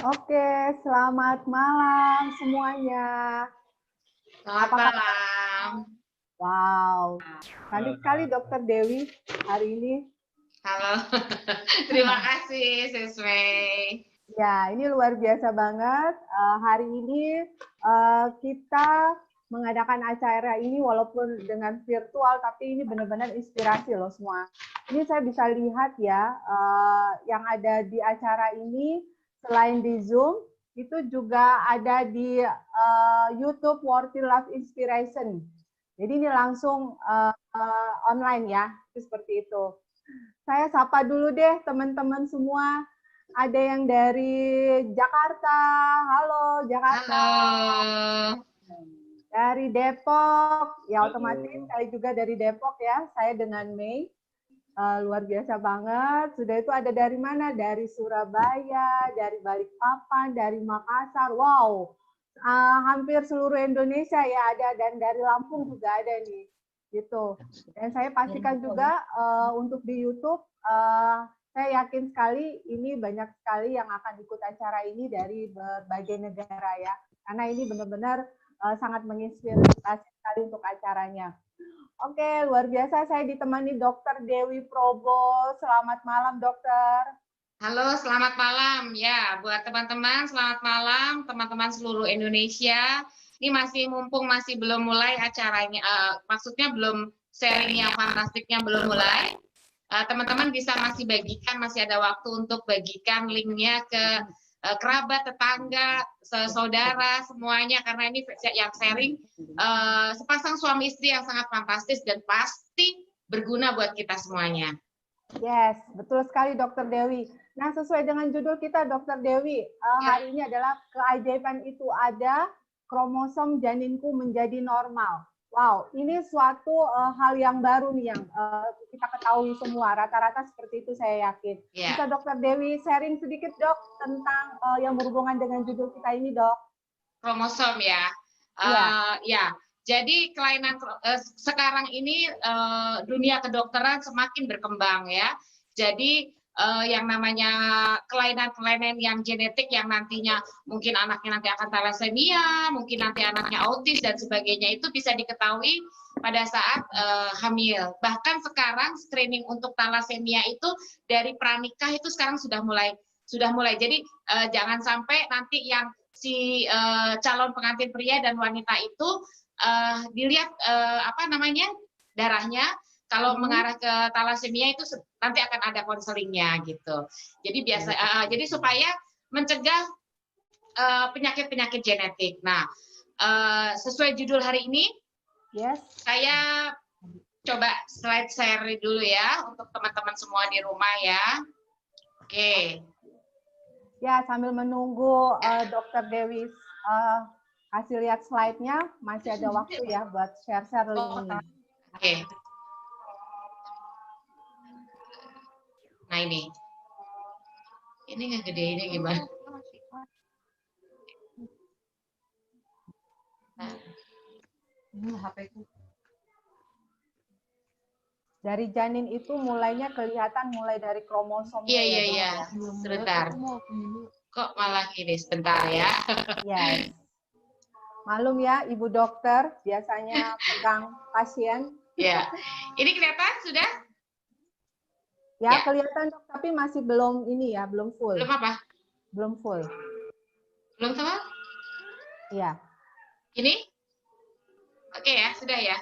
Oke, selamat malam semuanya. Selamat Apa kabar? malam. Wow, cantik sekali Dokter Dewi hari ini. Halo. Terima kasih, Sis Mei. Ya, ini luar biasa banget. Hari ini kita mengadakan acara ini walaupun dengan virtual, tapi ini benar-benar inspirasi loh semua. Ini saya bisa lihat ya, yang ada di acara ini selain di Zoom, itu juga ada di YouTube Worthy Love Inspiration. Jadi ini langsung online ya, seperti itu. Saya sapa dulu deh teman-teman semua. Ada yang dari Jakarta. Halo Jakarta. Halo. Dari Depok. Ya Halo. otomatis saya juga dari Depok ya. Saya dengan Mei. Luar biasa banget. Sudah itu ada dari mana? Dari Surabaya, dari Balikpapan, dari Makassar. Wow. Hampir seluruh Indonesia ya ada, dan dari Lampung juga ada nih. Gitu. Dan saya pastikan juga untuk di YouTube, saya yakin sekali ini banyak sekali yang akan ikut acara ini dari berbagai negara ya. Karena ini benar-benar sangat menginspirasi sekali untuk acaranya. Oke, luar biasa saya ditemani Dokter Dewi Probo. Selamat malam, Dokter. Halo, selamat malam. Ya, buat teman-teman, selamat malam, teman-teman seluruh Indonesia. Ini mumpung masih belum mulai acaranya, maksudnya belum sharing yang fantastiknya belum mulai. Teman-teman bisa masih bagikan, masih ada waktu untuk bagikan linknya ke kerabat, tetangga, saudara, semuanya, karena ini yang sharing sepasang suami istri yang sangat fantastis dan pasti berguna buat kita semuanya. Yes, betul sekali Dokter Dewi. Nah, sesuai dengan judul kita Dokter Dewi, hari ini adalah keajaiban itu ada, kromosom janinku menjadi normal. Wow, ini suatu hal yang baru nih yang kita ketahui semua. Rata-rata seperti itu saya yakin. Yeah. Bisa Dokter Dewi sharing sedikit dok tentang yang berhubungan dengan judul kita ini dok? Kromosom ya. Ya. Jadi kelainan sekarang ini dunia kedokteran semakin berkembang ya. Jadi yang namanya kelainan-kelainan yang genetik yang nantinya mungkin anaknya nanti akan thalassemia, mungkin nanti anaknya autis dan sebagainya itu bisa diketahui pada saat hamil. Bahkan sekarang screening untuk thalassemia itu dari pranikah itu sekarang sudah mulai. Jadi jangan sampai nanti yang si calon pengantin pria dan wanita itu dilihat darahnya, kalau mengarah ke thalassemia itu nanti akan ada konselingnya gitu. Jadi jadi supaya mencegah penyakit-penyakit genetik. Nah, sesuai judul hari ini, saya coba slide share dulu ya untuk teman-teman semua di rumah ya. Oke. Ya, sambil menunggu Dokter Dewi hasil lihat slide-nya, masih ada waktu ya buat share-share link ini. Oke. Nah ini ngegedeinnya gimana? Ini HP-ku. Dari janin itu mulainya kelihatan mulai dari kromosomnya. Iya. Sebentar. Kok malah ini sebentar ya? Yes. Malum ya, Ibu Dokter biasanya pegang pasien. Ya, ini kelihatan sudah? Ya, kelihatan dok, tapi masih belum ini ya, belum full. Belum apa? Belum full. Belum sama? Iya. Ini? Oke ya, sudah ya.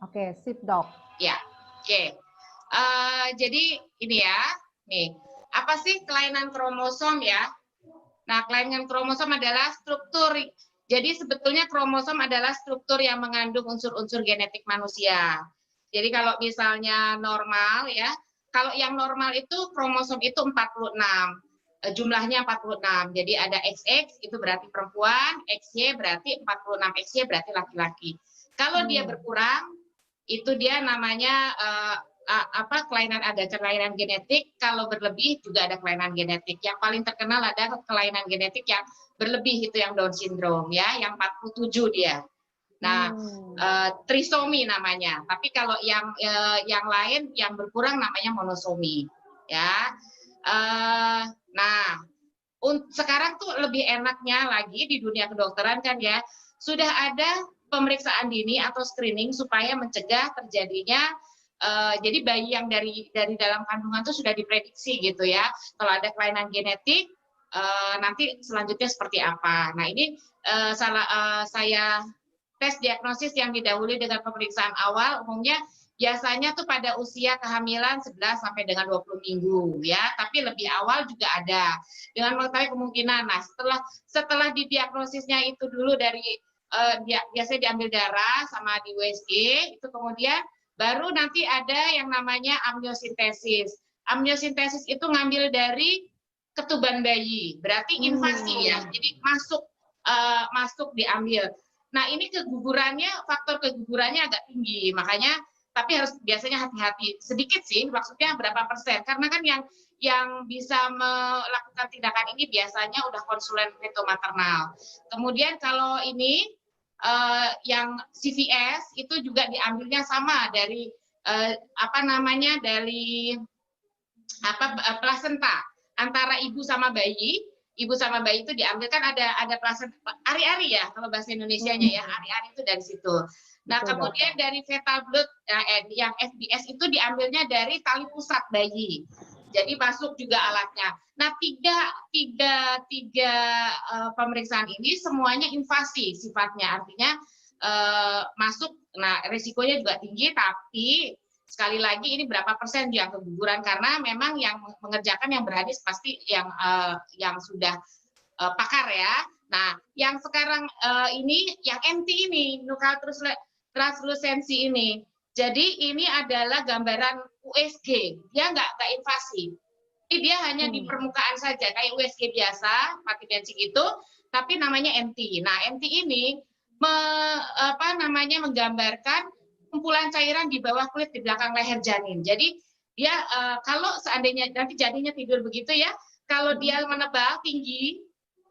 Oke, sip dok. Ya, oke. Jadi ini ya, nih. Apa sih kelainan kromosom ya? Nah, kelainan kromosom adalah struktur. Jadi sebetulnya kromosom adalah struktur yang mengandung unsur-unsur genetik manusia. Jadi kalau misalnya normal ya, kalau yang normal itu kromosom itu 46. Jumlahnya 46. Jadi ada XX itu berarti perempuan, XY berarti 46, XY berarti laki-laki. Kalau dia berkurang itu dia namanya kelainan genetik. Kalau berlebih juga ada kelainan genetik. Yang paling terkenal ada kelainan genetik yang berlebih, itu yang Down syndrome ya, yang 47 dia. Nah, trisomi namanya. Tapi kalau yang lain yang berkurang namanya monosomi ya. Nah, sekarang tuh lebih enaknya lagi di dunia kedokteran kan ya, sudah ada pemeriksaan dini atau screening supaya mencegah terjadinya jadi bayi yang dari dalam kandungan tuh sudah diprediksi gitu ya. Kalau ada kelainan genetik nanti selanjutnya seperti apa. Nah, ini saya tes diagnosis yang didahului dengan pemeriksaan awal umumnya biasanya tuh pada usia kehamilan 11 sampai dengan 20 minggu ya, tapi lebih awal juga ada. Dengan mengetahui kemungkinan. Nah, setelah didiagnosisnya itu dulu dari biasanya diambil darah sama di USG, itu kemudian baru nanti ada yang namanya amniosintesis. Amniosintesis itu ngambil dari ketuban bayi, berarti invasi ya. Jadi masuk diambil. Nah, ini kegugurannya, faktor kegugurannya agak tinggi, makanya tapi harus biasanya hati-hati sedikit sih, maksudnya berapa persen, karena kan yang bisa melakukan tindakan ini biasanya udah konsulen feto maternal. Kemudian kalau ini yang CVS itu juga diambilnya sama dari dari plasenta antara ibu sama bayi. Ibu sama bayi itu diambil kan ada plasenta ari-ari ya kalau bahasa Indonesianya ya, ari-ari itu dari situ. Nah, kemudian dari fetal blood yang FBS itu diambilnya dari tali pusat bayi. Jadi masuk juga alatnya. Nah, tiga pemeriksaan ini semuanya invasi sifatnya, artinya masuk. Nah, risikonya juga tinggi, tapi sekali lagi ini berapa persen yang keguguran, karena memang yang mengerjakan yang berani pasti yang sudah pakar ya. Nah, yang sekarang ini yang MT ini nuklear translusensi ini. Jadi ini adalah gambaran USG, dia nggak invasi. Jadi dia hanya di permukaan saja, kayak USG biasa, mati bensin itu, tapi namanya MT. Nah, MT ini menggambarkan kumpulan cairan di bawah kulit di belakang leher janin. Jadi dia kalau seandainya nanti janinnya tidur begitu ya, kalau dia menebal tinggi,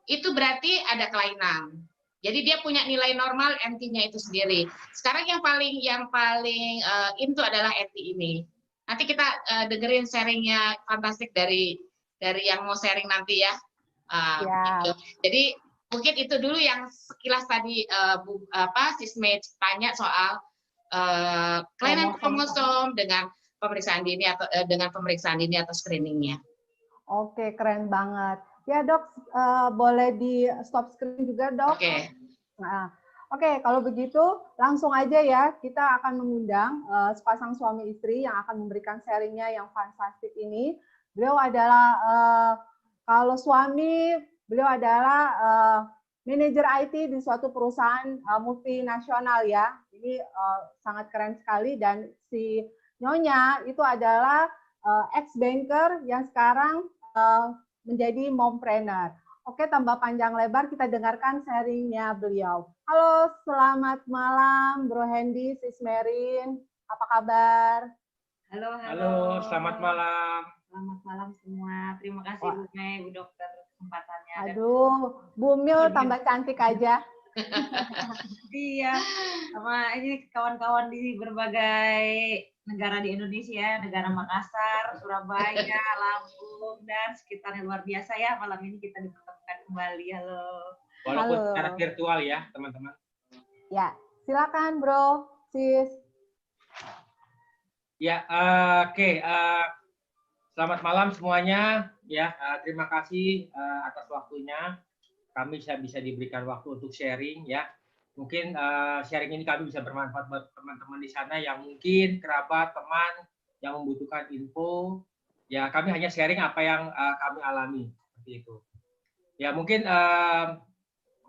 itu berarti ada kelainan. Jadi dia punya nilai normal MT-nya itu sendiri. Sekarang yang paling itu adalah MT ini. Nanti kita dengerin sharingnya fantastik dari yang mau sharing nanti ya. Gitu. Jadi mungkin itu dulu yang sekilas tadi Sisme tanya soal kelainan kromosom dengan pemeriksaan dini atau screeningnya. Oke, keren banget. Ya dok, boleh di stop screen juga dok. Oke. Nah, oke, kalau begitu langsung aja ya, kita akan mengundang sepasang suami istri yang akan memberikan sharingnya yang fantastik ini. Beliau adalah, kalau suami, beliau adalah manajer IT di suatu perusahaan multinasional ya. Ini sangat keren sekali, dan si Nyonya itu adalah ex-banker yang sekarang menjadi mompreneur. Oke, tanpa panjang lebar, kita dengarkan sharingnya beliau. Halo, selamat malam Bro Hendy, Sis Merin. Apa kabar? Halo, selamat malam. Selamat malam semua. Terima kasih Bu Mei, Bu Dokter, kesempatannya. Aduh, Bu Mil tambah cantik aja. Iya, sama ini kawan-kawan di berbagai negara di Indonesia, negara Makassar, Surabaya, Lampung, dan sekitarnya luar biasa ya. Malam ini kita dipertemukan kembali. Halo. Walaupun secara virtual ya, teman-teman. Ya, silakan Bro, Sis. Ya, oke. Selamat malam semuanya. Ya, terima kasih atas waktunya. Kami bisa diberikan waktu untuk sharing ya. Mungkin sharing ini kami bisa bermanfaat buat teman-teman di sana yang mungkin kerabat, teman yang membutuhkan info. Ya, kami hanya sharing apa yang kami alami seperti itu. Ya, mungkin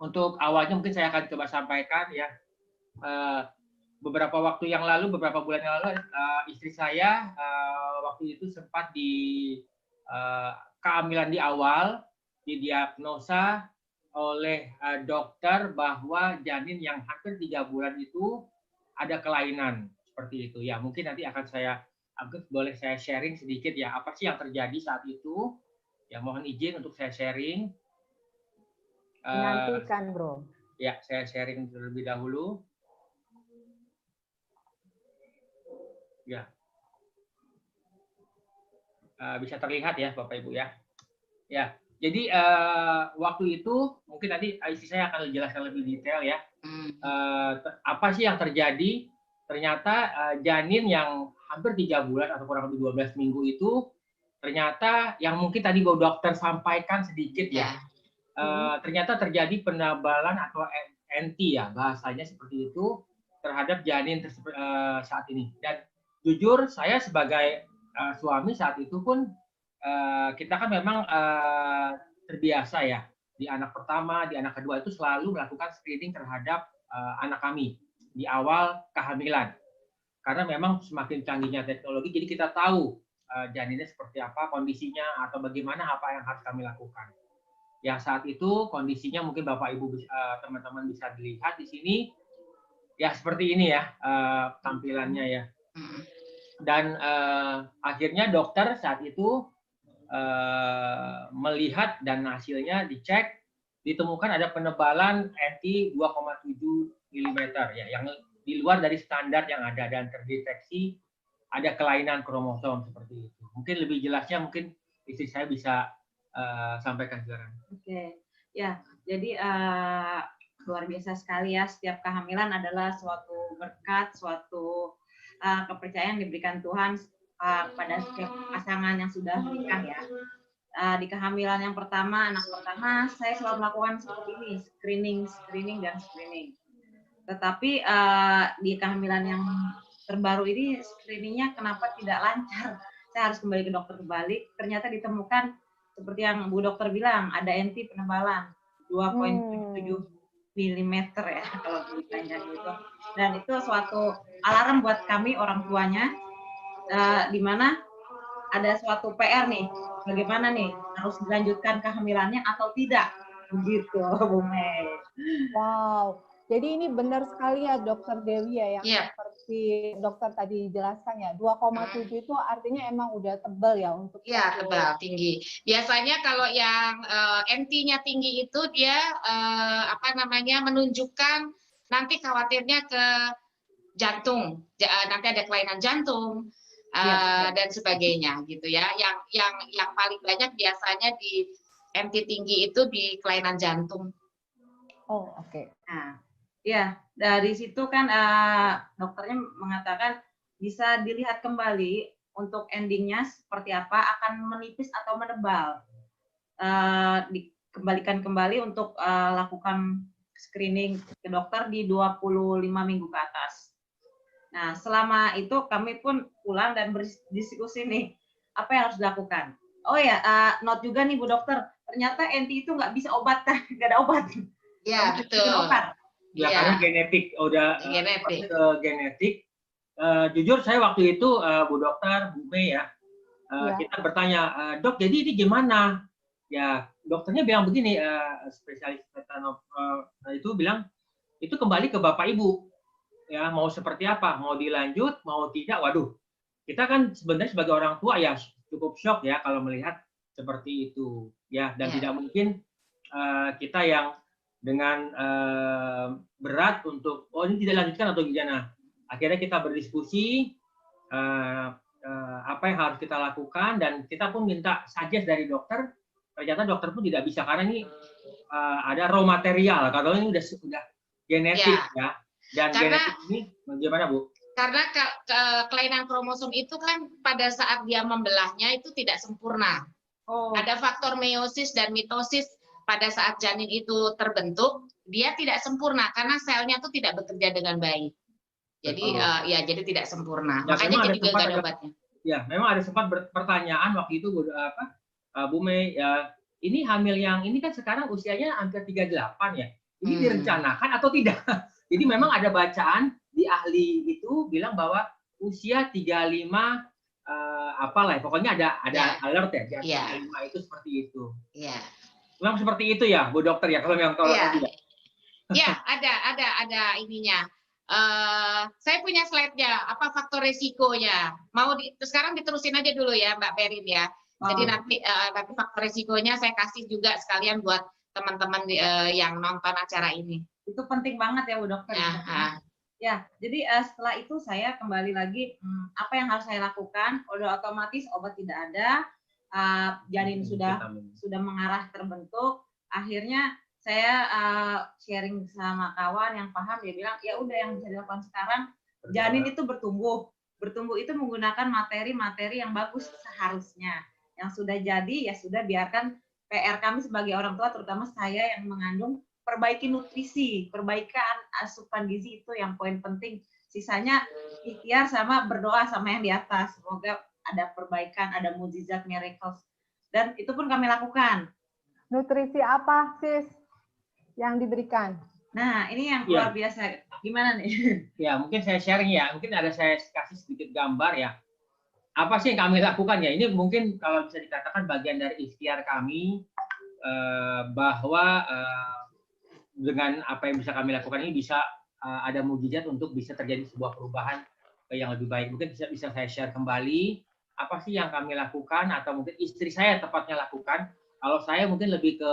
untuk awalnya mungkin saya akan coba sampaikan ya. Beberapa waktu yang lalu, beberapa bulan yang lalu, istri saya waktu itu sempat di kehamilan di awal didiagnosa oleh dokter bahwa janin yang hampir 3 bulan itu ada kelainan seperti itu ya. Mungkin nanti boleh saya sharing sedikit ya, apa sih yang terjadi saat itu ya. Mohon izin untuk saya sharing. Nantikan Bro. Ya, saya sharing terlebih dahulu ya. Bisa terlihat ya Bapak Ibu ya. Ya, Jadi waktu itu mungkin nanti istri saya akan jelaskan lebih detail ya. Apa sih yang terjadi? Ternyata janin yang hampir 3 bulan atau kurang lebih 12 minggu itu ternyata yang mungkin tadi Bu Dokter sampaikan sedikit ya. Ternyata terjadi penebalan atau NT ya bahasanya seperti itu terhadap janin saat ini. Dan jujur saya sebagai suami saat itu pun kita kan memang terbiasa ya di anak pertama, di anak kedua itu selalu melakukan screening terhadap anak kami di awal kehamilan. Karena memang semakin canggihnya teknologi, jadi kita tahu janinnya seperti apa, kondisinya atau bagaimana apa yang harus kami lakukan. Yang saat itu kondisinya mungkin Bapak Ibu teman-teman bisa dilihat di sini ya seperti ini ya tampilannya ya. Dan akhirnya dokter saat itu melihat dan hasilnya dicek ditemukan ada penebalan NT 2,7 mm ya yang di luar dari standar yang ada dan terdeteksi ada kelainan kromosom seperti itu. Mungkin lebih jelasnya mungkin istri saya bisa sampaikan sekarang. Oke, ya jadi luar biasa sekali ya, setiap kehamilan adalah suatu berkat, suatu kepercayaan diberikan Tuhan pada setiap pasangan yang sudah menikah ya. Di kehamilan yang pertama, anak pertama, saya selalu melakukan seperti ini, screening. Tetapi di kehamilan yang terbaru ini screeningnya kenapa tidak lancar? Saya harus kembali ke dokter kembali. Ternyata ditemukan seperti yang Bu Dokter bilang, ada NT penebalan 2,77 mm ya kalau ditanya gitu. Dan itu suatu alarm buat kami orang tuanya. Di mana ada suatu PR nih, bagaimana nih harus dilanjutkan kehamilannya atau tidak, begitu Bu Mei. Wow, jadi ini benar sekali ya Dokter Dewi ya yang seperti dokter tadi jelaskan ya, 2,7 itu artinya emang udah tebal ya untuk tebal tinggi. Biasanya kalau yang NT-nya tinggi itu dia menunjukkan nanti khawatirnya ke jantung, nanti ada kelainan jantung. Dan sebagainya gitu ya. Yang paling banyak biasanya di NT tinggi itu di kelainan jantung. Oh, oke. Nah, ya dari situ kan dokternya mengatakan bisa dilihat kembali untuk endingnya seperti apa, akan menipis atau menebal. Dikembalikan kembali untuk lakukan screening ke dokter di 25 minggu ke atas. Nah, selama itu kami pun pulang dan berdiskusi nih, apa yang harus dilakukan. Oh ya, note juga nih Bu Dokter, ternyata NT itu nggak bisa obat, nggak ada obat. Iya, betul. Obat. Ya, karena genetik, udah genetik. Jujur saya waktu itu, Bu Dokter, Bu Mei ya, kita bertanya, dok, jadi ini gimana? Ya, dokternya bilang begini, spesialis itu bilang, itu kembali ke Bapak Ibu. Ya, mau seperti apa, mau dilanjut, mau tidak, waduh, kita kan sebenarnya sebagai orang tua ya cukup shock ya kalau melihat seperti itu ya, dan tidak mungkin kita yang dengan berat untuk ini tidak lanjutkan atau gimana. Akhirnya kita berdiskusi apa yang harus kita lakukan dan kita pun minta suggest dari dokter. Ternyata dokter pun tidak bisa karena ini ada raw material, kalau ini udah genetik ya. Dan genetik ini bagaimana Bu? Karena kelainan kromosom itu kan pada saat dia membelahnya itu tidak sempurna. Ada faktor meiosis dan mitosis pada saat janin itu terbentuk, dia tidak sempurna karena selnya itu tidak bekerja dengan baik. Jadi jadi tidak sempurna. Ya, makanya jadi juga nggak ada obatnya. Ya, memang ada sempat pertanyaan waktu itu Bu Mei, ini hamil yang ini kan sekarang usianya hampir 38 ya. Ini direncanakan atau tidak? Jadi memang ada bacaan di ahli itu bilang bahwa usia 35 apalah, pokoknya ada alert ya, di 35 itu seperti itu. Iya. Memang seperti itu ya, Bu Dokter ya, kalau tidak. Ya, ada ininya. Saya punya slide-nya, apa faktor resikonya. Sekarang diterusin aja dulu ya, Mbak Perin ya. Jadi nanti faktor resikonya saya kasih juga sekalian buat teman-teman yang nonton acara ini. Itu penting banget ya Bu Dokter. Ya, jadi setelah itu saya kembali lagi, apa yang harus saya lakukan? Udah otomatis obat tidak ada, janin sudah mengarah terbentuk. Akhirnya saya sharing sama kawan yang paham, dia bilang ya udah yang bisa dilakukan sekarang, janin itu bertumbuh itu menggunakan materi-materi yang bagus seharusnya. Yang sudah jadi ya sudah, biarkan PR kami sebagai orang tua, terutama saya yang mengandung, perbaiki nutrisi, perbaikan asupan gizi, itu yang poin penting. Sisanya ikhtiar sama berdoa sama yang di atas, semoga ada perbaikan, ada mukjizat, miracles, dan itu pun kami lakukan. Nutrisi apa, Sis, yang diberikan? Nah, ini yang luar biasa. Gimana nih? Ya, mungkin saya sharing ya. Mungkin ada saya kasih sedikit gambar ya. Apa sih yang kami lakukan ya? Ini mungkin kalau bisa dikatakan bagian dari ikhtiar kami bahwa dengan apa yang bisa kami lakukan ini bisa ada mukjizat untuk bisa terjadi sebuah perubahan yang lebih baik. Mungkin bisa saya share kembali apa sih yang kami lakukan, atau mungkin istri saya tepatnya lakukan. Kalau saya mungkin lebih ke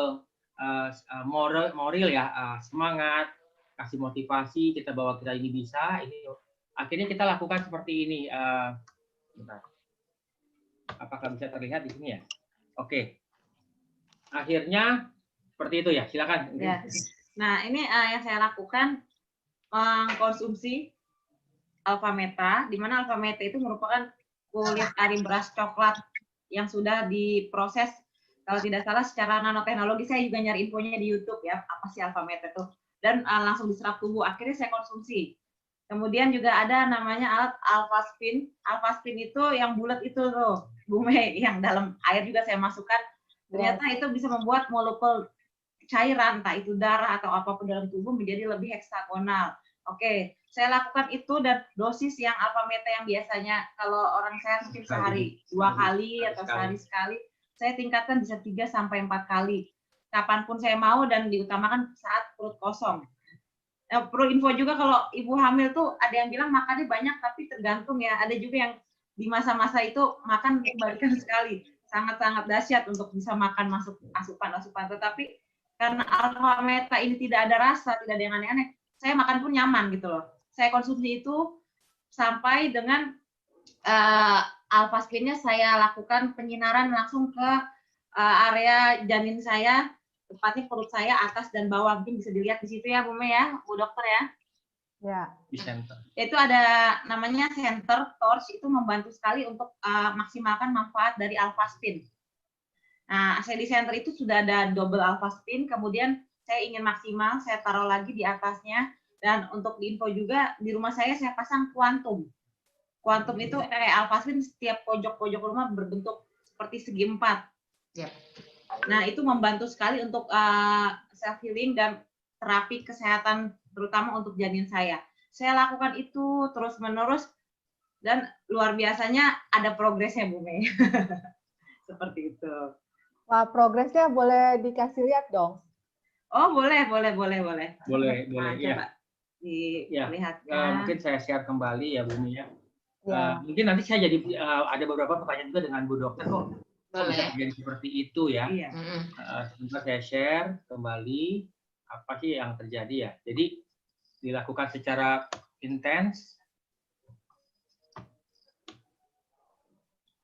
moral ya, semangat, kasih motivasi, kita bahwa kita ini bisa. Ini akhirnya kita lakukan seperti ini. Bentar. Apakah bisa terlihat di sini ya? Oke. Akhirnya seperti itu ya. Silakan. Ya. Nah, ini yang saya lakukan, mengkonsumsi Alpha Meta, di mana Alpha Meta itu merupakan kulit ari beras coklat yang sudah diproses, kalau tidak salah secara nanoteknologi. Saya juga nyari infonya di YouTube ya, apa sih Alpha Meta itu, dan langsung diserap tubuh. Akhirnya saya konsumsi. Kemudian juga ada namanya alat Alpha Spin. Alpha Spin itu yang bulat itu tuh, Bu Mei, yang dalam air juga saya masukkan. Ternyata itu bisa membuat molekul cairan, entah itu darah atau apapun dalam tubuh, menjadi lebih heksagonal. Oke, saya lakukan itu, dan dosis yang Alpha Meta yang biasanya kalau orang sehat mungkin sehari 2 kali atau sehari sekali, saya tingkatkan bisa 3 sampai 4 kali. Kapanpun saya mau, dan diutamakan saat perut kosong. Perlu info juga, kalau ibu hamil tuh ada yang bilang makannya banyak, tapi tergantung ya. Ada juga yang di masa-masa itu makan kebalikan sekali. Sangat-sangat dahsyat untuk bisa makan masuk asupan-asupan. Tetapi karena Alpha Meta ini tidak ada rasa, tidak ada yang aneh-aneh, saya makan pun nyaman gitu loh. Saya konsumsi itu sampai dengan Alpha Spin-nya saya lakukan penyinaran langsung ke area janin saya, tepatnya perut saya, atas dan bawah. Mungkin bisa dilihat di situ ya, Bu Mei ya, Bu Dokter ya. Ya. Di center. Itu ada namanya center torch, itu membantu sekali untuk maksimalkan manfaat dari Alpha Spin. Nah, saya di center itu sudah ada double Alpha Spin, kemudian saya ingin maksimal, saya taruh lagi di atasnya. Dan untuk di info juga, di rumah saya pasang Quantum. Quantum itu kayak Alpha Spin, setiap pojok-pojok rumah berbentuk seperti segi 4. Yep. Nah, itu membantu sekali untuk self healing dan terapi kesehatan, terutama untuk janin saya. Saya lakukan itu terus-menerus, dan luar biasanya ada progresnya, Bu Mei. Seperti itu. Wah, progresnya boleh dikasih lihat dong. Oh, boleh. Boleh, Nah, ya. coba dilihatkan. Mungkin saya share kembali ya, Bu Mei ya. Ya. Mungkin nanti saya jadi ada beberapa pertanyaan juga dengan Bu Dokter kok. Bisa terjadi seperti itu ya. Iya. Sebentar saya share kembali apa sih yang terjadi ya. Jadi dilakukan secara intens.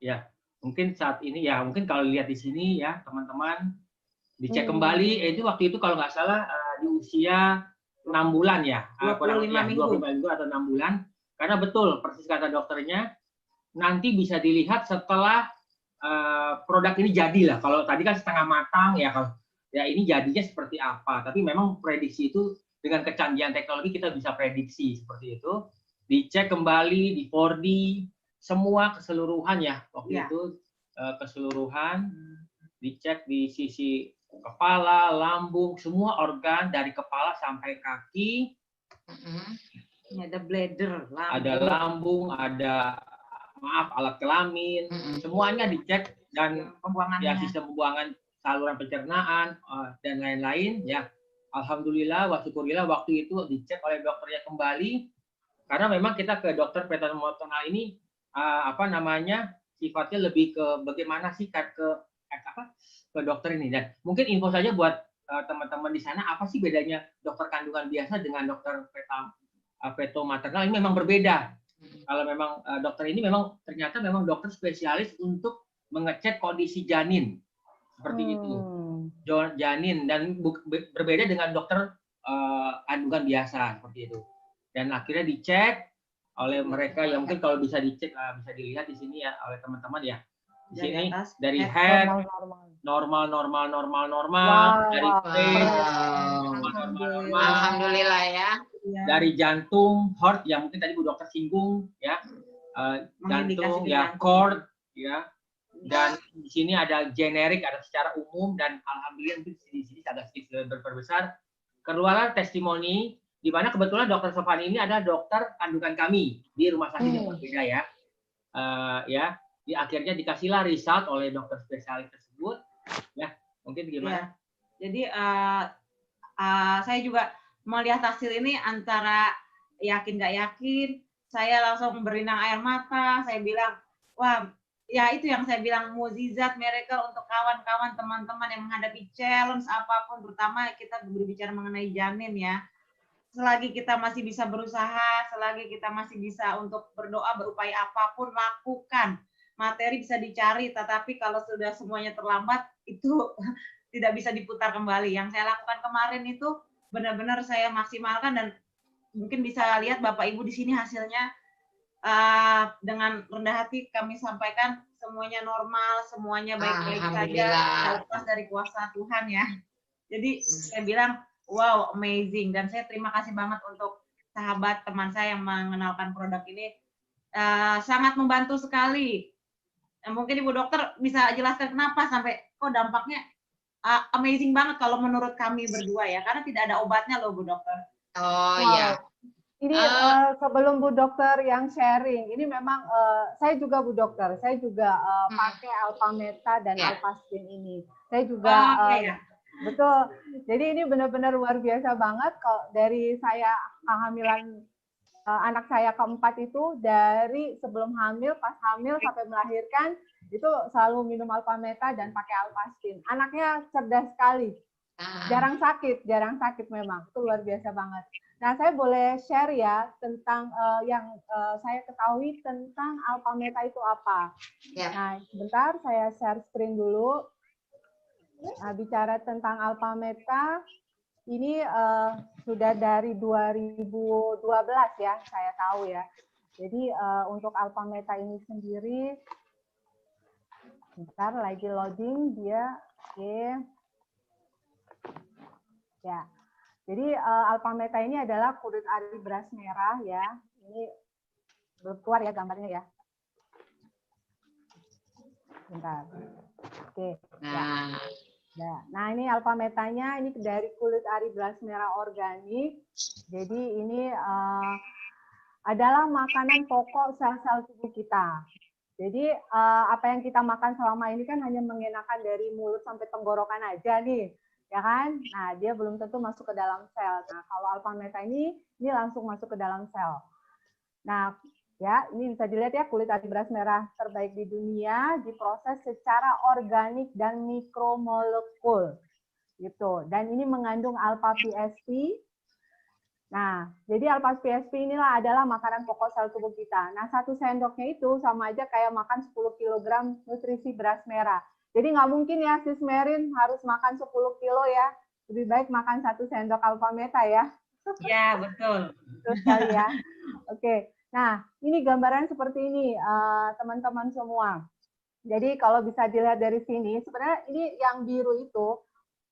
Ya, mungkin saat ini ya, mungkin kalau lihat di sini ya teman-teman, dicek kembali. Itu waktu itu kalau nggak salah di usia 6 bulan ya, 25 minggu atau 6 bulan. Karena betul persis kata dokternya, nanti bisa dilihat setelah produk ini jadilah. Kalau tadi kan setengah matang ya, kalau ya ini jadinya seperti apa. Tapi memang prediksi itu dengan kecanggihan teknologi kita bisa prediksi seperti itu. Dicek kembali di 4D semua keseluruhan ya waktu itu keseluruhan, dicek di sisi kepala, lambung, semua organ dari kepala sampai kaki. Ini ada bladder, lambung. Ada lambung, ada alat kelamin, semuanya dicek, dan ya sistem pembuangan, saluran pencernaan dan lain-lain ya. Alhamdulillah, wa syukurillah waktu itu dicek oleh dokternya kembali, karena memang kita ke dokter perinatasional ini sifatnya lebih ke bagaimana sih ke dokter ini. Dan mungkin info saja buat teman-teman di sana, apa sih bedanya dokter kandungan biasa dengan dokter feto maternal? Ini memang berbeda. Kalau memang dokter ini memang ternyata memang dokter spesialis untuk mengecek kondisi janin seperti itu, janin, dan berbeda dengan dokter kandungan biasa seperti itu. Dan akhirnya dicek oleh mereka yang mungkin kalau bisa dicek, bisa dilihat di sini ya oleh teman-teman ya. Di sini dari head normal, dari face normal. Alhamdulillah ya. Dari jantung, heart yang mungkin tadi Bu Dokter singgung ya, jantung ya, cord ya, dan di sini ada generik, ada secara umum, dan alhamdulillah di sini agak sedikit berbesar. Keluarlah testimoni di mana kebetulan Dokter Sofani ini adalah dokter kandungan kami di rumah sakit yang berbeda ya. Ya, di akhirnya dikasihlah result oleh dokter spesialis tersebut. Ya, mungkin gimana? Ya. Jadi saya juga melihat hasil ini antara yakin nggak yakin. Saya langsung berinang air mata. Saya bilang, wah, ya itu yang saya bilang, mukjizat, miracle untuk kawan-kawan, teman-teman yang menghadapi challenge apapun, terutama kita berbicara mengenai janin ya. Selagi kita masih bisa berusaha, selagi kita masih bisa untuk berdoa, berupaya apapun, lakukan. Materi bisa dicari, tetapi kalau sudah semuanya terlambat, itu tidak bisa diputar kembali. Yang saya lakukan kemarin itu benar-benar saya maksimalkan, dan mungkin bisa lihat Bapak Ibu di sini hasilnya. Dengan rendah hati kami sampaikan semuanya normal, semuanya baik-baik saja, lepas dari kuasa Tuhan ya. Jadi saya bilang, wow, amazing, dan saya terima kasih banget untuk sahabat teman saya yang mengenalkan produk ini, sangat membantu sekali. Mungkin Ibu Dokter bisa jelaskan kenapa sampai kok dampaknya amazing banget kalau menurut kami berdua ya, karena tidak ada obatnya loh Bu Dokter. Oh iya. Ini sebelum Bu Dokter yang sharing, ini memang saya juga Bu Dokter, saya juga pakai Alpameta dan Alpastin ini. Saya juga betul. Jadi ini benar-benar luar biasa banget. Kalau dari saya kehamilan anak saya keempat itu, dari sebelum hamil, pas hamil sampai melahirkan itu selalu minum Alpameta dan pakai Alpastin. Anaknya cerdas sekali, jarang sakit memang. Itu luar biasa banget. Nah, saya boleh share ya tentang yang saya ketahui tentang Alpameta itu apa. Nah, sebentar saya share screen dulu. Nah, bicara tentang Alpameta, ini sudah dari 2012 ya, saya tahu ya. Jadi untuk Alpameta ini sendiri, sebentar lagi loading dia. Oke. Ya. Jadi Alpameta ini adalah kulit ari beras merah ya. Ini belum keluar ya gambarnya ya. Bentar. Oke. Ya. Nah, ini Alpametanya ini dari kulit ari beras merah organik. Jadi ini adalah makanan pokok sel-sel tubuh kita. Jadi apa yang kita makan selama ini kan hanya mengenakan dari mulut sampai tenggorokan aja nih. Ya kan? Nah, dia belum tentu masuk ke dalam sel. Nah, kalau Alpameta ini langsung masuk ke dalam sel. Nah, ya, ini bisa dilihat ya, kulit ari beras merah terbaik di dunia diproses secara organik dan mikromolekul. Gitu. Dan ini mengandung alpha PSP. Nah, jadi alpha PSP inilah adalah makanan pokok sel tubuh kita. Nah, 1 sendoknya itu sama aja kayak makan 10 kg nutrisi beras merah. Jadi nggak mungkin ya sis Merin harus makan 10 kilo ya. Lebih baik makan 1 sendok Alpameta ya. Ya, betul. Betul sekali ya. Oke. Nah, ini gambaran seperti ini teman-teman semua. Jadi kalau bisa dilihat dari sini, sebenarnya ini yang biru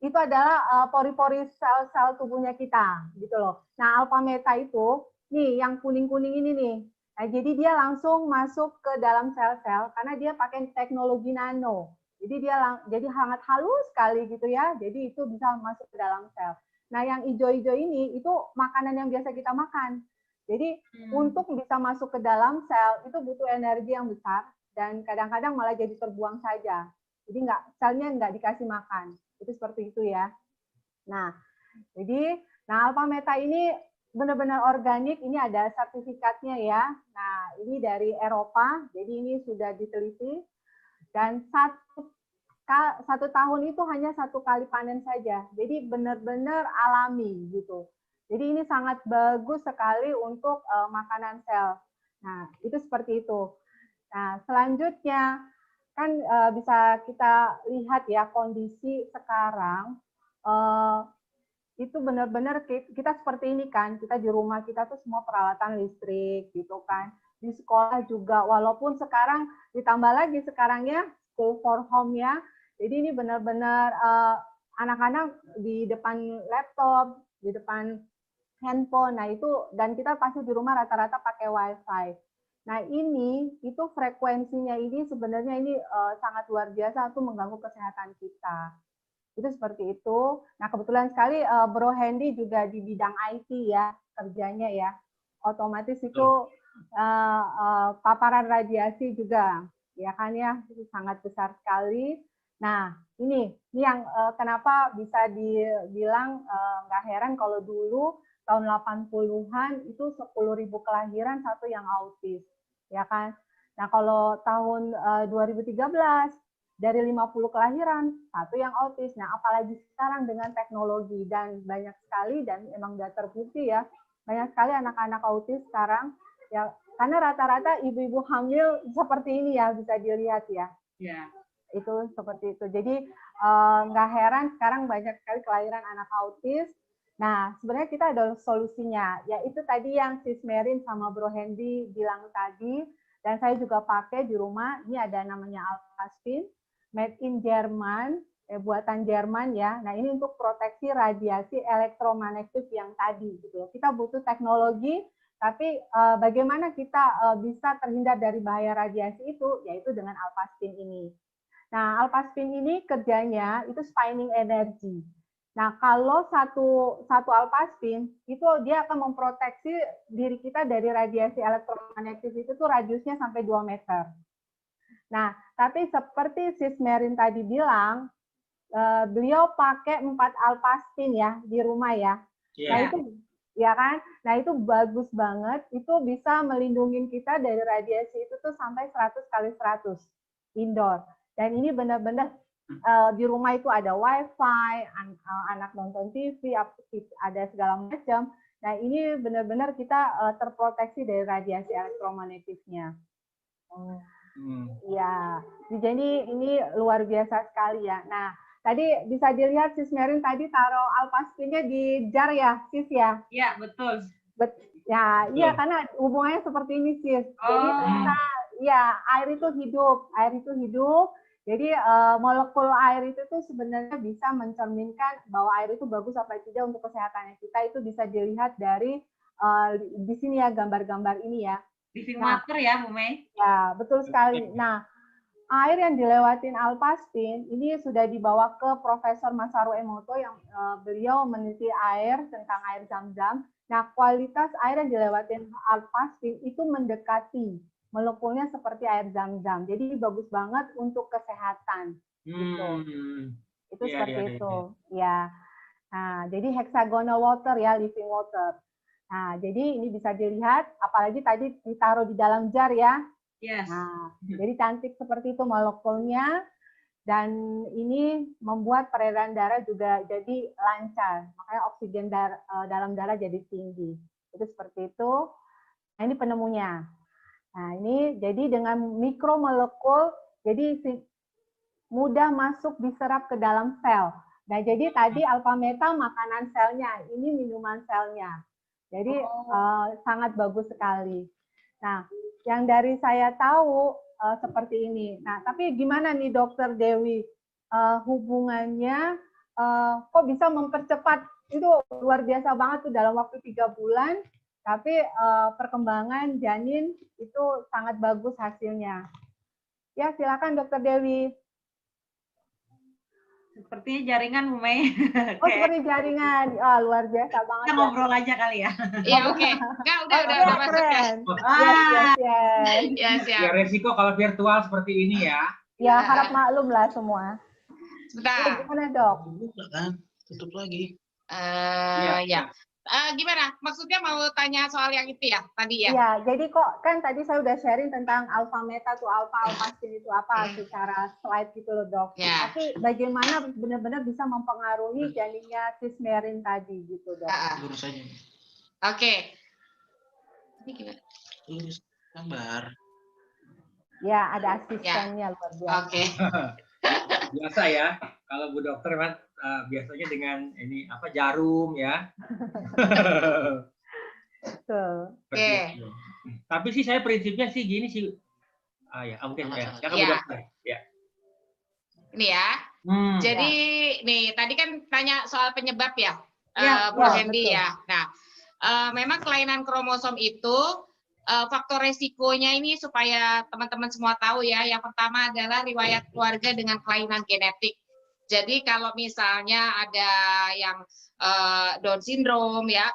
itu adalah pori-pori sel-sel tubuhnya kita, gitu loh. Nah, Alpameta itu, nih yang kuning-kuning ini nih. Nah, jadi dia langsung masuk ke dalam sel-sel karena dia pakai teknologi nano. Jadi dia jadi sangat halus sekali gitu ya. Jadi itu bisa masuk ke dalam sel. Nah, yang hijau-hijau ini itu makanan yang biasa kita makan. Jadi untuk bisa masuk ke dalam sel itu butuh energi yang besar dan kadang-kadang malah jadi terbuang saja. Jadi selnya nggak dikasih makan. Itu seperti itu ya. Nah, jadi Alpameta ini benar-benar organik, ini ada sertifikatnya ya. Nah, ini dari Eropa, jadi ini sudah diteliti. Dan satu tahun itu hanya 1 kali panen saja. Jadi benar-benar alami gitu. Jadi ini sangat bagus sekali untuk makanan sel. Nah, itu seperti itu. Nah, selanjutnya kan bisa kita lihat ya kondisi sekarang itu benar-benar kita seperti ini kan, kita di rumah kita tuh semua peralatan listrik gitu kan, di sekolah juga, walaupun sekarang ditambah lagi sekarangnya school for home ya, jadi ini benar-benar anak-anak di depan laptop, di depan handphone, nah itu, dan kita pasti di rumah rata-rata pakai wifi. Nah ini, itu frekuensinya ini sebenarnya ini sangat luar biasa untuk mengganggu kesehatan kita. Itu seperti itu. Nah kebetulan sekali Bro Hendy juga di bidang IT ya kerjanya ya. Otomatis itu paparan radiasi juga, ya kan ya, itu sangat besar sekali. Nah ini yang kenapa bisa dibilang nggak heran kalau dulu tahun 80-an itu 10.000 kelahiran satu yang autis, ya kan. Nah kalau tahun 2013 dari 50 kelahiran, satu yang autis. Nah, apalagi sekarang dengan teknologi dan banyak sekali, dan emang udah terbukti ya, banyak sekali anak-anak autis sekarang, ya karena rata-rata ibu-ibu hamil seperti ini ya, bisa dilihat ya. Ya. Itu seperti itu. Jadi nggak heran sekarang banyak sekali kelahiran anak autis. Nah, sebenarnya kita ada solusinya, yaitu tadi yang Sis Merin sama Bro Hendy bilang tadi, dan saya juga pakai di rumah, ini ada namanya Alphaspin, made in Jerman, buatan Jerman ya. Nah ini untuk proteksi radiasi elektromagnetik yang tadi gitu. Kita butuh teknologi, tapi bagaimana kita bisa terhindar dari bahaya radiasi itu, yaitu dengan Alphaspin ini. Nah Alphaspin ini kerjanya itu spinning energy. Nah kalau satu Alphaspin itu dia akan memproteksi diri kita dari radiasi elektromagnetik itu tuh radiusnya sampai 2 meter. Nah, tapi seperti Sis Merin tadi bilang, beliau pakai 4 Alphaspin ya di rumah ya. Yeah. Nah itu, ya kan? Nah itu bagus banget. Itu bisa melindungi kita dari radiasi itu tuh sampai 100 kali 100 indoor. Dan ini benar-benar di rumah itu ada wifi, anak nonton TV, ada segala macam. Nah ini benar-benar kita terproteksi dari radiasi elektromagnetiknya. Ya, jadi ini luar biasa sekali ya. Nah, tadi bisa dilihat Sis Merin tadi taruh Alphaspinnya di jar ya, Sis ya? Iya, betul. Ya, iya karena hubungannya seperti ini Sis. Jadi kita, ya air itu hidup. Jadi molekul air itu tuh sebenarnya bisa mencerminkan bahwa air itu bagus apa tidak untuk kesehatan kita. Itu bisa dilihat dari di sini ya gambar-gambar ini ya. Living water ya, Bu Mei? Ya, betul sekali. Nah, air yang dilewatin Alphaspin ini sudah dibawa ke Profesor Masaru Emoto yang beliau meneliti air tentang air Zam-Zam. Nah, kualitas air yang dilewatin Alphaspin itu mendekati molekulnya seperti air Zam-Zam. Jadi bagus banget untuk kesehatan. Gitu. Itu seperti itu. Ya. Nah, jadi hexagonal water ya, living water. Nah, jadi ini bisa dilihat, apalagi tadi ditaruh di dalam jar ya. Yes. Nah, jadi cantik seperti itu molekulnya, dan ini membuat peredaran darah juga jadi lancar. Makanya oksigen dalam darah jadi tinggi. Itu seperti itu. Nah, ini penemunya. Nah, ini jadi dengan mikromolekul, jadi mudah masuk diserap ke dalam sel. Nah, jadi tadi alpha meta makanan selnya, ini minuman selnya. Jadi sangat bagus sekali. Nah, yang dari saya tahu seperti ini. Nah, tapi gimana nih Dokter Dewi, hubungannya kok bisa mempercepat, itu luar biasa banget tuh dalam waktu 3 bulan, tapi perkembangan janin itu sangat bagus hasilnya. Ya, silakan Dokter Dewi. Sepertinya jaringan, Bu Mei. Oh, seperti jaringan. Luar biasa banget. Kita ngobrol aja kali ya. Iya, oke. Enggak, udah masuk ya. Yes. Ya, resiko kalau virtual seperti ini ya. Ya, harap maklum lah semua. Sebentar. Gimana, Dok? Tutup lagi. Ya. Gimana? Maksudnya mau tanya soal yang itu ya tadi ya? Iya, jadi kok kan tadi saya udah sharing tentang alpha meta tuh alphaspin itu apa secara slide gitu loh Dok. Ya. Tapi bagaimana benar-benar bisa mempengaruhi janinnya Sis Merin tadi gitu Dok. Lurus aja. Oke. Ini gimana? Lurus gambar. Ya, ada asistennya luar biasa. Oke. Biasa ya, kalau Bu Dokter kan biasanya dengan ini apa jarum ya. Betul. Oke. Tapi sih saya prinsipnya sih gini sih. Ya, mungkin ya. Ya, Bu Dokter. Ya. Ini ya. Jadi nih tadi kan tanya soal penyebab ya, Bro Hendy ya. Nah, memang kelainan kromosom itu faktor resikonya ini supaya teman-teman semua tahu ya. Yang pertama adalah riwayat keluarga dengan kelainan genetik. Jadi kalau misalnya ada yang Down syndrome ya,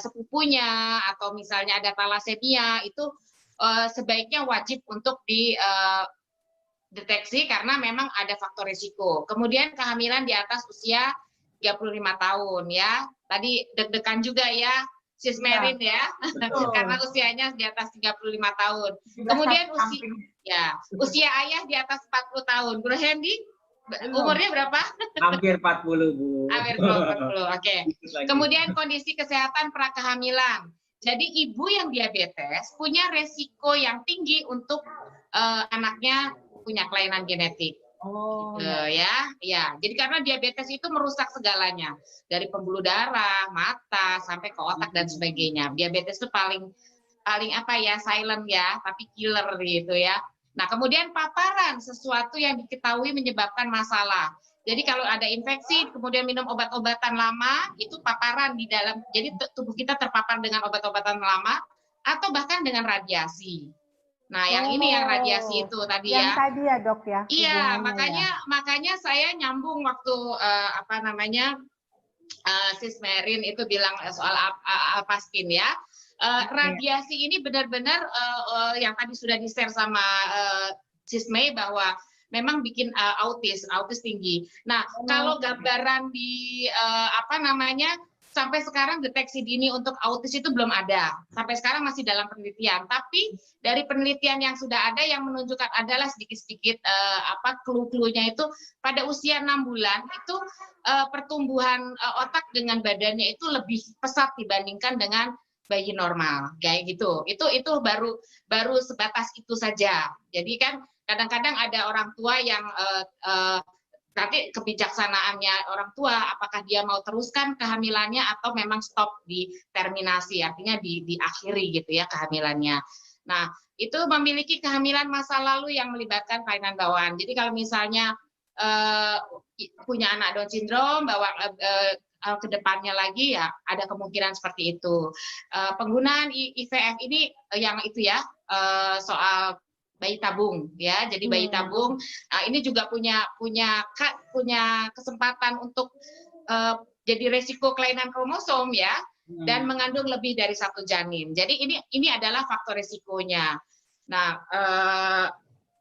sepupunya atau misalnya ada thalassemia itu sebaiknya wajib untuk dideteksi karena memang ada faktor risiko. Kemudian kehamilan di atas usia 35 tahun ya. Tadi deg-degan juga ya, Sis Merin ya. Karena usianya di atas 35 tahun. Kemudian usia ayah di atas 40 tahun. Bro Hendy, umurnya berapa? Hampir 40, Bu. Hampir 40. Oke. Kemudian kondisi kesehatan prakehamilan. Jadi ibu yang diabetes punya resiko yang tinggi untuk anaknya punya kelainan genetik. Ya. Jadi karena diabetes itu merusak segalanya, dari pembuluh darah, mata, sampai ke otak dan sebagainya. Diabetes itu paling apa ya, silent ya, tapi killer gitu ya. Nah, kemudian paparan sesuatu yang diketahui menyebabkan masalah. Jadi kalau ada infeksi, kemudian minum obat-obatan lama, itu paparan di dalam. Jadi tubuh kita terpapar dengan obat-obatan lama atau bahkan dengan radiasi. Nah, yang ini yang radiasi itu tadi yang ya. Tadi ya, Dok ya. Iya, makanya saya nyambung waktu Sis Merin itu bilang soal Alpaskin ya. Radiasi ini benar-benar yang tadi sudah di-share sama Sis Mei bahwa memang bikin autis tinggi. Nah, kalau gambaran di sampai sekarang deteksi dini untuk autis itu belum ada. Sampai sekarang masih dalam penelitian. Tapi dari penelitian yang sudah ada yang menunjukkan adalah sedikit-sedikit clue-cluenya itu pada usia 6 bulan itu pertumbuhan otak dengan badannya itu lebih pesat dibandingkan dengan bayi normal. Kayak gitu. Itu baru sebatas itu saja. Jadi kan kadang-kadang ada orang tua yang nanti kebijaksanaannya orang tua, apakah dia mau teruskan kehamilannya atau memang stop di terminasi, artinya diakhiri gitu ya kehamilannya. Nah, itu memiliki kehamilan masa lalu yang melibatkan kelainan bawaan. Jadi kalau misalnya punya anak Down syndrome, bawa ke depannya lagi ya ada kemungkinan seperti itu. Penggunaan IVF ini yang itu ya, soal bayi tabung ya, jadi bayi tabung ini juga punya kesempatan untuk jadi resiko kelainan kromosom ya, dan mengandung lebih dari 1 janin. Jadi ini adalah faktor resikonya. Nah,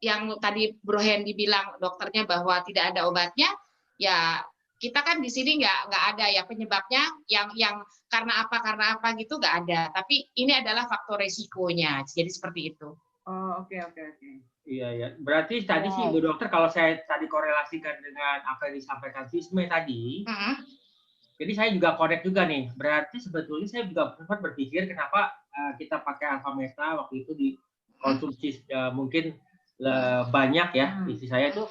yang tadi Bro Hendy bilang dokternya bahwa tidak ada obatnya, ya kita kan di sini nggak ada ya penyebabnya yang karena apa gitu nggak ada. Tapi ini adalah faktor resikonya. Jadi seperti itu. Oh, oke. Iya ya. Berarti tadi sih Bu Dokter, kalau saya tadi korelasikan dengan apa yang disampaikan Sisme tadi, jadi saya juga connect juga nih. Berarti sebetulnya saya juga sempat berpikir kenapa kita pakai Alpha Meta waktu itu dikonsumsi mungkin banyak ya istri saya itu.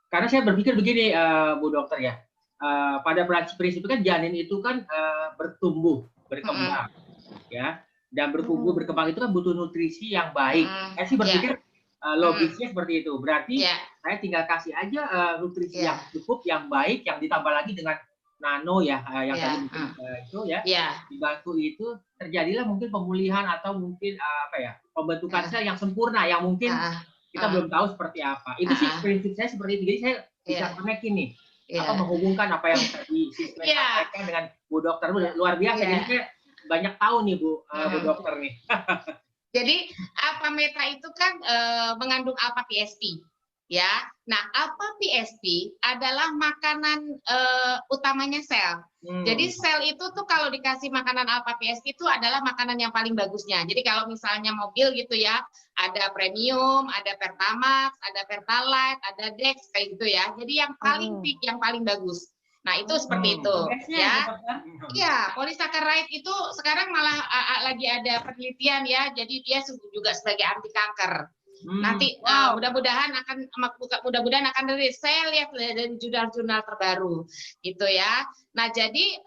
Karena saya berpikir begini Bu Dokter ya. Pada prinsip kan janin itu kan bertumbuh, berkembang ya. Dan bertumbuh berkembang itu kan butuh nutrisi yang baik. Saya sih berpikir logisnya seperti itu. Berarti saya tinggal kasih aja nutrisi yang cukup, yang baik, yang ditambah lagi dengan nano ya, yang tadi mungkin itu ya, dibantu itu terjadilah mungkin pemulihan atau mungkin pembentukan sel yang sempurna yang mungkin kita belum tahu seperti apa. Itu sih prinsip saya seperti itu. Jadi saya bisa connect ini, menghubungkan apa yang tadi sampaikan dengan Bu Dokter, luar biasa. Jadi saya banyak tahu nih Bu Dokter nih. Jadi Alpha Meta itu kan mengandung alpha PSP ya. Nah, alpha PSP adalah makanan utamanya sel. Jadi sel itu tuh kalau dikasih makanan alpha PSP itu adalah makanan yang paling bagusnya. Jadi kalau misalnya mobil gitu ya, ada premium, ada Pertamax, ada Pertalite, ada Dex kayak gitu ya. Jadi yang paling peak, yang paling bagus. Nah, itu seperti itu ya. Iya, polisaccharide itu sekarang malah lagi ada penelitian ya. Jadi dia juga sebagai anti kanker. Nanti mudah-mudahan akan rilis. Saya lihat dari jurnal-jurnal terbaru, gitu ya. Nah, jadi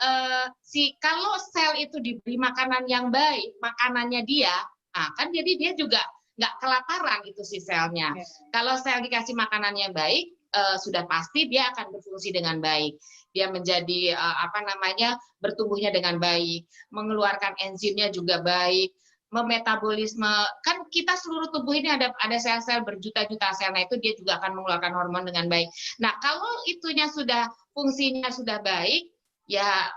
kalau sel itu diberi makanan yang baik, makanannya dia, kan jadi dia juga nggak kelaparan itu si selnya. Kalau sel dikasih makanan yang baik, sudah pasti dia akan berfungsi dengan baik. Dia menjadi bertumbuhnya dengan baik, mengeluarkan enzimnya juga baik. Memetabolisme, kan kita seluruh tubuh ini ada sel-sel berjuta-juta sel, nah itu dia juga akan mengeluarkan hormon dengan baik. Nah, kalau itunya fungsinya sudah baik, ya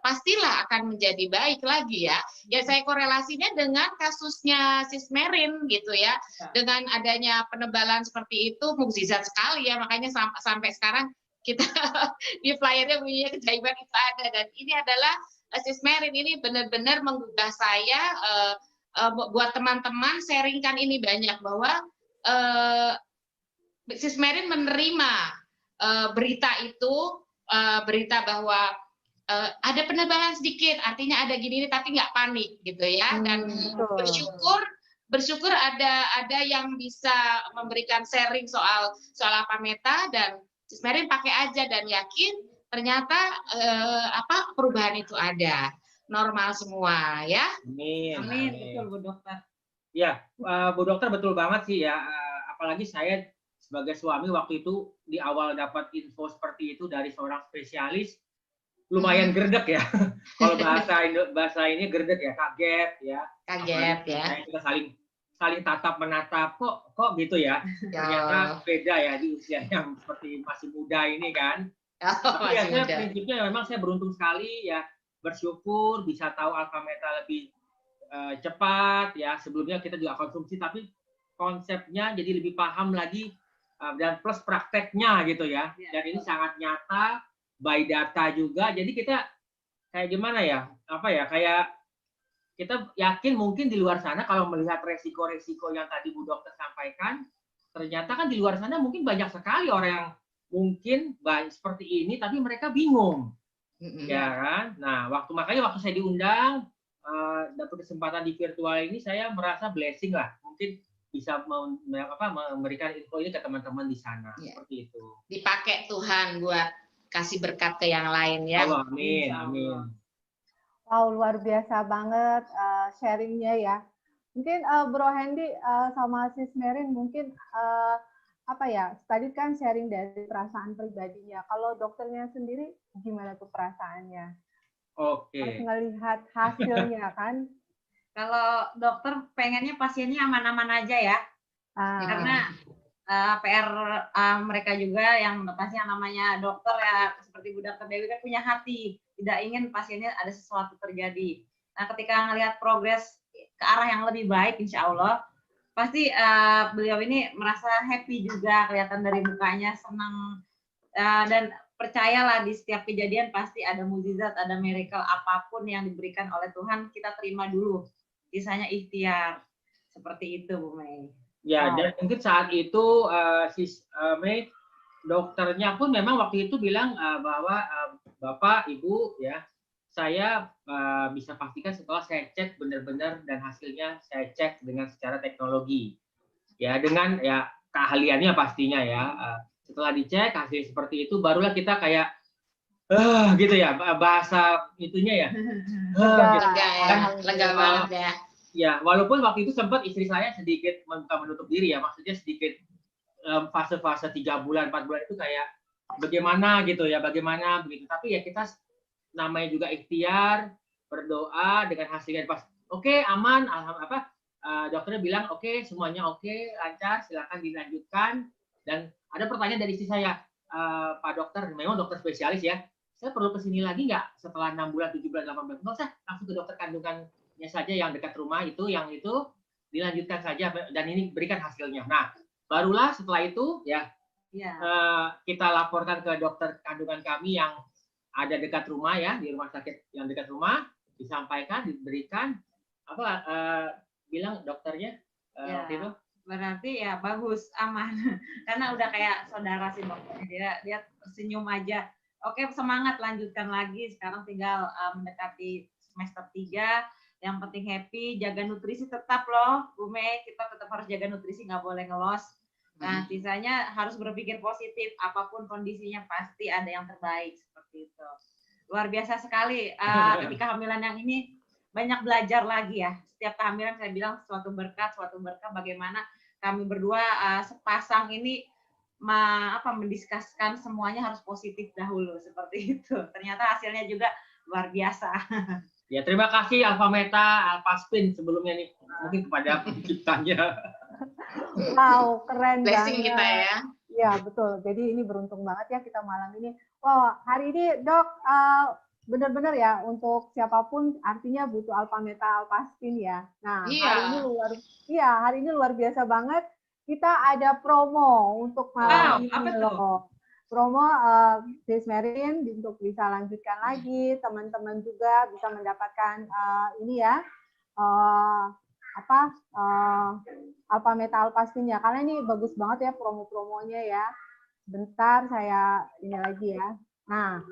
pastilah akan menjadi baik lagi ya. Ya saya korelasinya dengan kasusnya Sismerin gitu ya. Dengan adanya penebalan seperti itu mukjizat sekali ya, makanya sampai sekarang kita di flyernya bunyinya keajaiban itu ada, dan ini adalah Sismerin ini benar-benar menggugah saya. Buat teman-teman sharingkan ini banyak bahwa Sismerin menerima berita itu, berita bahwa ada penebalan sedikit, artinya ada gini tapi nggak panik gitu ya, dan bersyukur ada yang bisa memberikan sharing soal apa meta, dan Sismerin pakai aja dan yakin ternyata perubahan itu ada, normal semua ya. Amin. Betul Bu Dokter. Ya, Bu Dokter betul banget sih ya. Apalagi saya sebagai suami waktu itu di awal dapat info seperti itu dari seorang spesialis, lumayan gerdek ya. Kalau bahasa ini gerdek ya, kaget ya. Kaget ya. Kita saling tatap menatap, kok gitu ya. Ternyata beda ya di usia yang seperti masih muda ini kan. Tapi ya prinsipnya memang saya beruntung sekali ya, bersyukur bisa tahu alfa meta lebih cepat ya. Sebelumnya kita juga konsumsi, tapi konsepnya jadi lebih paham lagi, dan plus prakteknya gitu ya. Dan ini sangat nyata, by data juga. Jadi kita kayak gimana ya, kayak kita yakin mungkin di luar sana kalau melihat resiko-resiko yang tadi Bu Dokter sampaikan, ternyata kan di luar sana mungkin banyak sekali orang yang mungkin seperti ini tapi mereka bingung, ya kan. Nah, makanya waktu saya diundang dapat kesempatan di virtual ini, saya merasa blessing lah, mungkin bisa memberikan info ini ke teman-teman di sana. Seperti itu, dipakai Tuhan buat kasih berkat ke yang lain ya. Amin, amin. Wow, luar biasa banget sharingnya ya. Mungkin Bro Hendy sama Sismerin mungkin tadi kan sharing dari perasaan pribadinya. Kalau dokternya sendiri gimana tuh perasaannya? Oke. Harus ngelihat hasilnya kan. Kalau dokter pengennya pasiennya aman-aman aja ya. Karena PR mereka juga yang pasti yang namanya dokter ya, seperti Bu Dokter Dewi kan punya hati, tidak ingin pasiennya ada sesuatu terjadi. Nah, ketika ngelihat progres ke arah yang lebih baik, insya Allah pasti beliau ini merasa happy juga, kelihatan dari mukanya senang, dan percayalah di setiap kejadian pasti ada mukjizat, ada miracle, apapun yang diberikan oleh Tuhan kita terima dulu, sisanya ikhtiar. Seperti itu Bu Mei. Ya, dan mungkin saat itu Mei, dokternya pun memang waktu itu bilang bahwa Bapak, Ibu ya, saya bisa pastikan setelah saya cek benar-benar dan hasilnya saya cek dengan secara teknologi, ya dengan ya keahliannya pastinya ya. Setelah dicek hasil seperti itu, barulah kita kayak gitu ya, bahasa itunya ya. Lega banget ya. Ya, walaupun waktu itu sempat istri saya sedikit menutup diri ya, maksudnya sedikit fase-fase 3 bulan, 4 bulan itu kayak bagaimana gitu ya, bagaimana begitu. Tapi ya kita namanya juga ikhtiar, berdoa dengan hasilnya pas oke, aman, dokternya bilang oke, semuanya oke, lancar, silakan dilanjutkan. Dan ada pertanyaan dari istri saya, Pak Dokter, memang dokter spesialis ya, saya perlu kesini lagi nggak setelah 6 bulan, 7 bulan, 8 bulan? Nggak usah, langsung ke dokter kandungannya saja yang dekat rumah itu, yang itu dilanjutkan saja dan ini berikan hasilnya. Nah, barulah setelah itu ya, kita laporkan ke dokter kandungan kami yang ada dekat rumah ya, di rumah sakit yang dekat rumah, disampaikan, diberikan bilang dokternya waktu itu berarti ya bagus, aman, karena udah kayak saudara sih dokternya, dia tersenyum aja, oke semangat lanjutkan lagi, sekarang tinggal mendekati semester 3, Yang penting happy, jaga nutrisi tetap loh, Bu Mei. Kita tetap harus jaga nutrisi, nggak boleh ngelos. Nah, sisanya harus berpikir positif. Apapun kondisinya pasti ada yang terbaik seperti itu. Luar biasa sekali. Ketika kehamilan yang ini banyak belajar lagi ya. Setiap kehamilan saya bilang suatu berkat bagaimana kami berdua sepasang ini mendiskuskan semuanya harus positif dahulu seperti itu. Ternyata hasilnya juga luar biasa. Ya, terima kasih Alpha Meta, Alpha Spin sebelumnya nih. Mungkin kepada penciptanya. Wow, keren Blessing banget. kita ya. Ya, betul. Jadi ini beruntung banget ya kita malam ini. Wow, hari ini Dok, benar-benar ya untuk siapapun artinya butuh Alpha Meta, Alpha Spin ya. Nah, Iya. hari ini luar biasa banget. Kita ada promo untuk malam ini apa tuh? loh. Promo Sismerin untuk bisa lanjutkan lagi, teman-teman juga bisa mendapatkan ini ya. Alpha Meta Alpha Spin ya, karena ini bagus banget ya promo-promonya ya. Bentar saya ini lagi ya. Nah,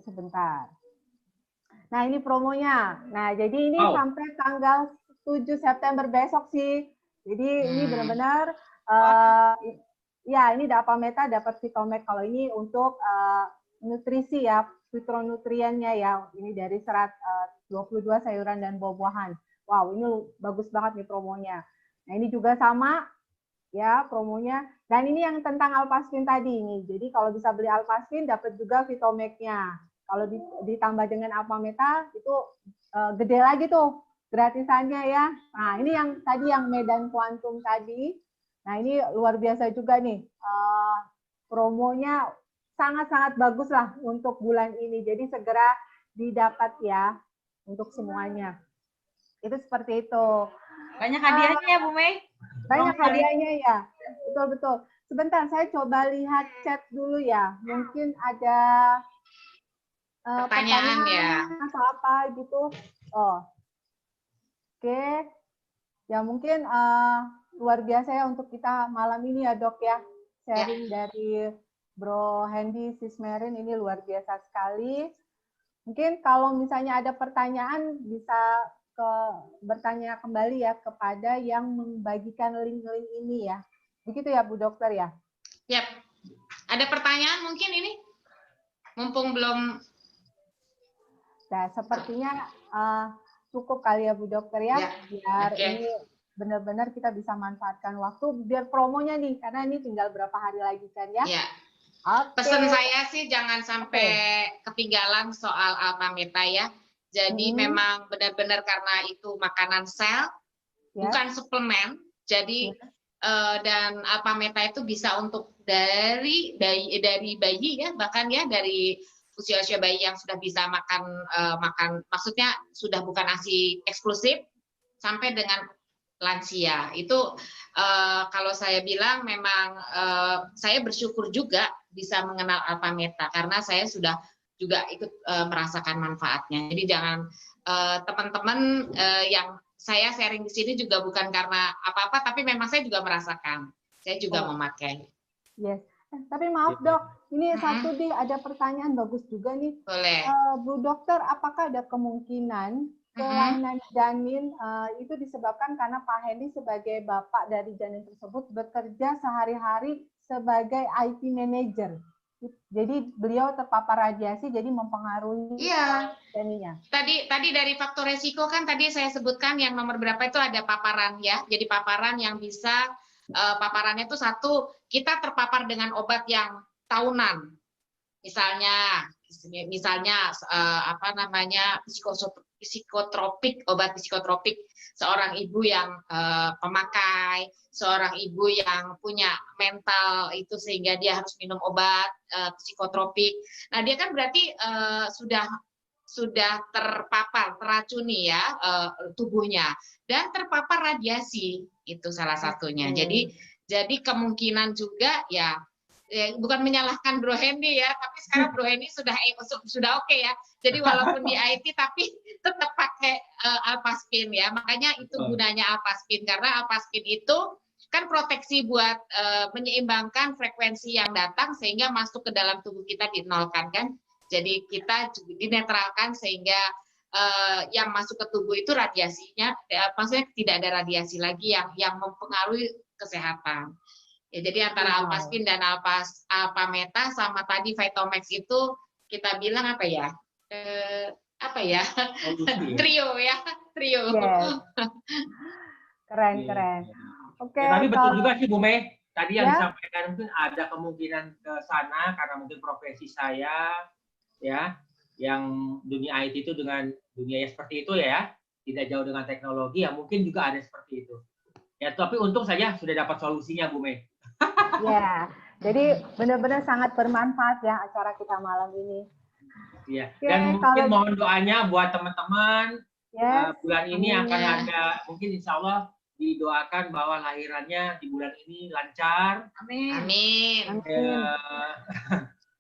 sebentar. Nah, ini promonya. Nah, jadi ini sampai tanggal 7 September besok sih. Jadi ini benar-benar ya ini Alpha Meta dapat Vitomek. Kalau ini untuk nutrisi ya, fitronutriennya ya. Ini dari serat 22 sayuran dan buah-buahan. Wow, ini bagus banget nih promonya. Nah, ini juga sama ya promonya. Dan ini yang tentang Alpha Spin tadi ini. Jadi kalau bisa beli Alpha Spin dapat juga Vitomec-nya. Kalau ditambah dengan Alpha Meta itu gede lagi tuh gratisannya ya. Nah, ini yang tadi yang Medan Quantum tadi. Nah, ini luar biasa juga nih. Promonya sangat-sangat bagus lah untuk bulan ini. Jadi segera didapat ya untuk semuanya. Itu seperti itu. Banyak hadiahnya ya, Bu Mei? Banyak hadiahnya ya. Betul-betul. Sebentar, saya coba lihat chat dulu ya. Mungkin ada pertanyaan ya. Atau apa gitu. Oh. Oke. Ya mungkin luar biasa ya untuk kita malam ini ya, Dok ya. Sharing dari Bro Hendy Sismerin ini luar biasa sekali. Mungkin kalau misalnya ada pertanyaan bisa bertanya kembali ya kepada yang membagikan link-link ini ya. Begitu ya Bu Dokter ya? Yap. Ada pertanyaan mungkin ini? Mumpung belum. Nah, sepertinya cukup kali ya Bu Dokter ya. Biar ini benar-benar kita bisa manfaatkan waktu biar promonya nih, karena ini tinggal berapa hari lagi kan ya. Ya. Pesan saya sih jangan sampai ketinggalan soal Alpha Meta ya. Jadi memang benar-benar karena itu makanan sel, bukan suplemen. Jadi dan Alpha Meta itu bisa untuk dari bayi ya, bahkan ya dari usia-usia bayi yang sudah bisa makan, maksudnya sudah bukan ASI eksklusif sampai dengan lansia. Itu kalau saya bilang memang saya bersyukur juga bisa mengenal Alpha Meta karena saya sudah juga ikut merasakan manfaatnya. Jadi jangan teman-teman yang saya sharing di sini juga bukan karena apa-apa, tapi memang saya juga merasakan. Saya juga memakai. Yes. Tapi maaf Dok, ini satu nih ada pertanyaan bagus juga nih. Boleh. Bu Dokter, apakah ada kemungkinan kelainan janin itu disebabkan karena Pak Hendy sebagai bapak dari janin tersebut bekerja sehari-hari sebagai IT manager? Jadi beliau terpapar radiasi, jadi mempengaruhi janinnya. Tadi dari faktor resiko kan tadi saya sebutkan yang nomor berapa itu ada paparan ya. Jadi paparan yang bisa paparannya itu satu, kita terpapar dengan obat yang tahunan. Misalnya apa namanya psikotropik, obat psikotropik, seorang ibu yang pemakai, seorang ibu yang punya mental itu sehingga dia harus minum obat psikotropik. Nah, dia kan berarti sudah terpapar, teracuni ya tubuhnya dan terpapar radiasi, itu salah satunya. Jadi kemungkinan juga ya bukan menyalahkan Bro Hendy ya, tapi sekarang Bro Hendy sudah oke ya. Jadi walaupun di IT tapi tetap pakai Alpha Spin ya. Makanya itu gunanya Alpha Spin, karena Alpha Spin itu kan proteksi buat menyeimbangkan frekuensi yang datang sehingga masuk ke dalam tubuh kita dinolkan kan. Jadi kita dinetralkan sehingga yang masuk ke tubuh itu radiasinya, maksudnya tidak ada radiasi lagi yang mempengaruhi kesehatan. Ya, jadi antara Alpaspin dan Alpameta sama tadi Vitomax itu kita bilang apa ya? Trio ya, trio. Yes. Keren, Iya. keren. Oke. Ya, tapi betul juga sih Bu Mei, tadi yang Ya. disampaikan mungkin ada kemungkinan ke sana karena mungkin profesi saya ya, yang dunia IT itu dengan dunia seperti itu ya, tidak jauh dengan teknologi ya, mungkin juga ada seperti itu. Ya, tapi untung saja sudah dapat solusinya Bu Mei. Ya, jadi benar-benar sangat bermanfaat ya acara kita malam ini. Iya. Oke, Dan mungkin mohon doanya buat teman-teman Yes. bulan ini Amin. akan ada, mungkin insya Allah didoakan bahwa lahirannya di bulan ini lancar. Amin. Amin. Amin.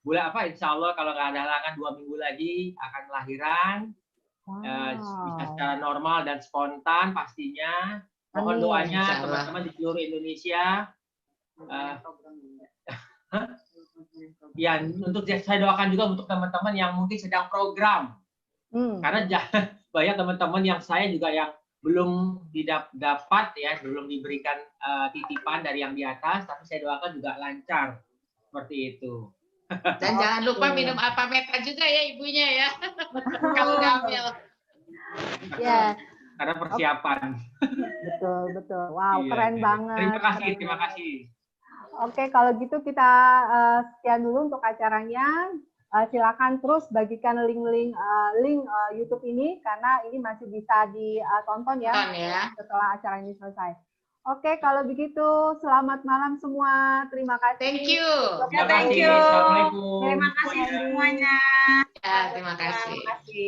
Bulan apa? Insya Allah kalau nggak ada halangan 2 minggu lagi akan lahiran. Bisa secara normal dan spontan pastinya. Mohon Amin. doanya Insya Allah. teman-teman di seluruh Indonesia. Ya, untuk saya doakan juga untuk teman-teman yang mungkin sedang program. Karena banyak teman-teman yang saya juga yang belum dapat ya, belum diberikan titipan dari yang di atas, tapi saya doakan juga lancar seperti itu. Dan jangan lupa minum Alpameta juga ya ibunya ya. Kalau udah hamil. Ya, Karena persiapan. betul, betul. Wow, Iya, keren iya. banget. Terima kasih, keren terima banget. kasih. Oke, kalau gitu kita sekian dulu untuk acaranya. Silakan terus bagikan link YouTube ini karena ini masih bisa ditonton ya setelah acara ini selesai. Oke, kalau begitu selamat malam semua. Terima kasih. Thank you. Terima Thank kasih. you. Assalamualaikum. Terima kasih semuanya. Ya, terima kasih.